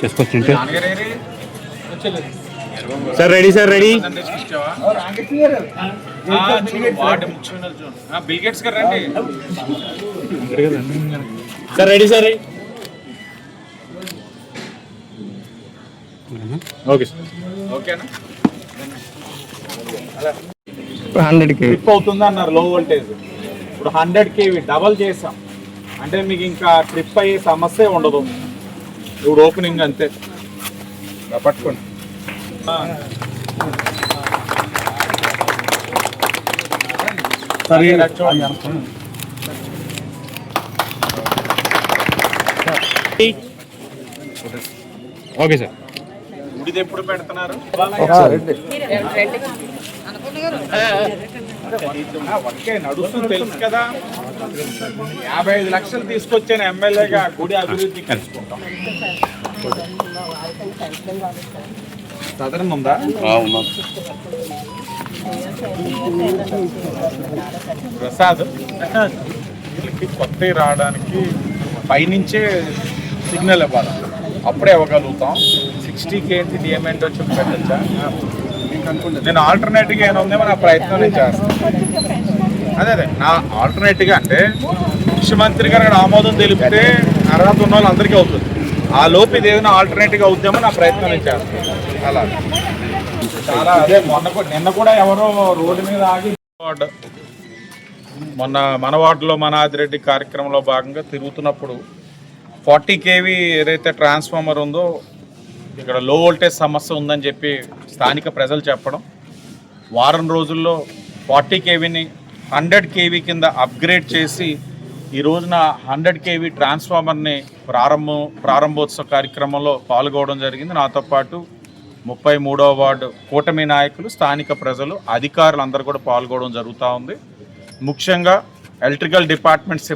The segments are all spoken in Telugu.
చేసుకోవచ్చు sir. Ready sir, ready sir, ready sir. Okay sir, ఓకేనా? 100 kV ట్రిప్ అవుతుంది అన్నారు లో వోల్టేజ్. ఇప్పుడు 100 kV డబల్ చేసాం అంటే మీకు ఇంకా ట్రిప్ అయ్యే సమస్య ఉండదు. ఇప్పుడు ఓపెనింగ్ అంతే, పట్టుకోండి. Okay sir. ఇది ఎప్పుడు పెడుతున్నారు? వర్కే నడుస్తుంది తెలుసు కదా. 55 లక్షలు తీసుకొచ్చాను ఎమ్మెల్యేగా, గుడి అభివృద్ధికి తీసుకుంటాం. సదరం ఉందా? ప్రసాద్ వీళ్ళకి కొత్త రావడానికి పైనుంచే సిగ్నల్ ఇవ్వాలి, అప్పుడే ఇవ్వగలుగుతాం. 60K డిఎంఎంట్ వచ్చి పెట్టచ్చా? నేను ఆల్టర్నేటివ్గా ఏమైనా ఉందేమో నా ప్రయత్నం నేను చేస్తాను. అదే నా ఆల్టర్నేటివ్గా అంటే ముఖ్యమంత్రి గారు ఆమోదం తెలిపితే అర్హత ఉన్న వాళ్ళు అందరికీ అవుతుంది. ఆ లోపు ఇది ఏదైనా ఆల్టర్నేటివ్గా అవుతామో నా ప్రయత్నం నేను చేస్తాను. అలా చాలా అదే నిన్న కూడా ఎవరో రోడ్డు మీద ఆగి మొన్న మన వార్డులో మన ఆదిరెడ్డి కార్యక్రమంలో భాగంగా తిరుగుతున్నప్పుడు 40 kV ఏదైతే ట్రాన్స్ఫార్మర్ ఉందో ఇక్కడ లో వోల్టేజ్ సమస్య ఉందని చెప్పి స్థానిక ప్రజలు చెప్పడం, వారం రోజుల్లో 40 kVని 100 kV కింద అప్గ్రేడ్ చేసి ఈ రోజున 100 kV ట్రాన్స్ఫార్మర్ని ప్రారంభోత్సవ కార్యక్రమంలో పాల్గొనడం జరిగింది. నాతో పాటు 33వ వార్డు కూటమి నాయకులు, స్థానిక ప్రజలు, అధికారులు అందరూ కూడా పాల్గొనడం జరుగుతూ ఉంది. ముఖ్యంగా ఎలక్ట్రికల్ డిపార్ట్మెంట్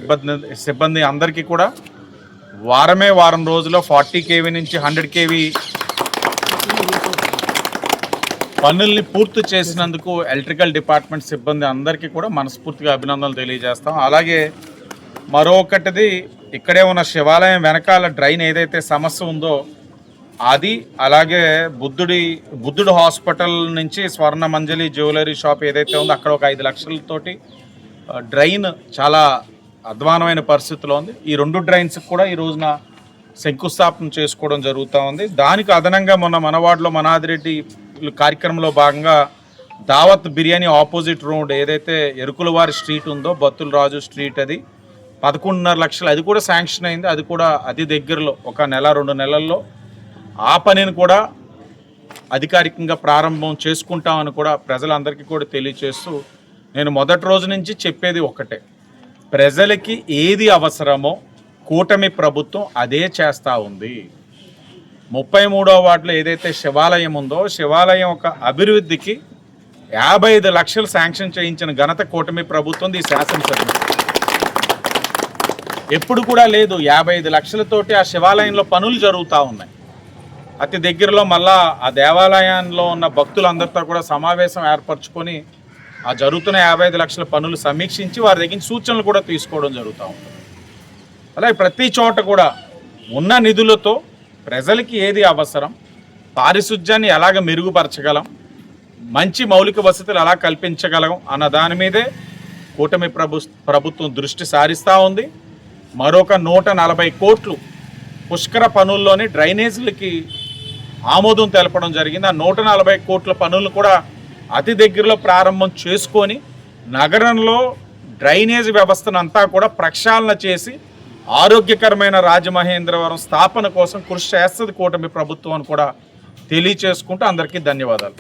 సిబ్బంది అందరికీ కూడా వారం రోజుల్లో 40 kV నుంచి 100 kV పనుల్ని పూర్తి చేసినందుకు ఎలక్ట్రికల్ డిపార్ట్మెంట్ సిబ్బంది అందరికీ కూడా మనస్ఫూర్తిగా అభినందనలు తెలియజేస్తాం. అలాగే మరొకటిది, ఇక్కడే ఉన్న శివాలయం వెనకాల డ్రైన్ ఏదైతే సమస్య ఉందో అది, అలాగే బుద్ధుడు హాస్పిటల్ నుంచి స్వర్ణ మంజలి జ్యువెలరీ షాప్ ఏదైతే ఉందో అక్కడ ఒక 5 లక్షలతోటి డ్రైన్ చాలా అధ్వానమైన పరిస్థితిలో ఉంది. ఈ 2 డ్రైన్స్కి కూడా ఈ రోజున శంకుస్థాపన చేసుకోవడం జరుగుతూ ఉంది. దానికి అదనంగా మొన్న మన వార్డులో మనాదిరెడ్డి కార్యక్రమంలో భాగంగా దావత్ బిర్యానీ ఆపోజిట్ రోడ్ ఏదైతే ఎరుకులవారి స్ట్రీట్ ఉందో, బత్తుల రాజు స్ట్రీట్, అది 11.5 లక్షలు, అది కూడా శాంక్షన్ అయింది. అది కూడా అతి దగ్గరలో ఒక 1-2 నెలల్లో ఆ పనిని కూడా అధికారికంగా ప్రారంభం చేసుకుంటామని కూడా ప్రజలందరికీ కూడా తెలియచేస్తూ, నేను మొదటి రోజు నుంచి చెప్పేది ఒకటే, ప్రజలకి ఏది అవసరమో కూటమి ప్రభుత్వం అదే చేస్తూ ఉంది. 33వ వార్డులో ఏదైతే శివాలయం ఉందో, శివాలయం ఒక అభివృద్ధికి 55 లక్షలు శాంక్షన్ చేయించిన ఘనత కూటమి ప్రభుత్వం, ఈ శాసనసభ ఎప్పుడు కూడా లేదు. 55 లక్షలతోటి ఆ శివాలయంలో పనులు జరుగుతూ ఉన్నాయి. అతి దగ్గరలో మళ్ళా ఆ దేవాలయంలో ఉన్న భక్తులందరితో కూడా సమావేశం ఏర్పరచుకొని ఆ జరుగుతున్న 55 లక్షల పనులు సమీక్షించి వారి దగ్గర సూచనలు కూడా తీసుకోవడం జరుగుతూ ఉంటుంది. అలాగే ప్రతి చోట కూడా ఉన్న నిధులతో ప్రజలకి ఏది అవసరం, పారిశుధ్యాన్ని ఎలాగ మెరుగుపరచగలం, మంచి మౌలిక వసతులు ఎలా కల్పించగలం అన్న దాని మీదే కూటమి ప్రభుత్వం దృష్టి సారిస్తూ ఉంది. మరొక 140 కోట్లు పుష్కర పనుల్లోని డ్రైనేజీలకి ఆమోదం తెలపడం జరిగింది. ఆ 140 కోట్ల పనులను కూడా అతి దగ్గరలో ప్రారంభం చేసుకొని నగరంలో డ్రైనేజ్ వ్యవస్థనంతా కూడా ప్రక్షాళన చేసి ఆరోగ్యకరమైన రాజమహేంద్రవరం స్థాపన కోసం కృషి చేస్తుంది కూటమి ప్రభుత్వం అని కూడా తెలియచేసుకుంటూ అందరికీ ధన్యవాదాలు.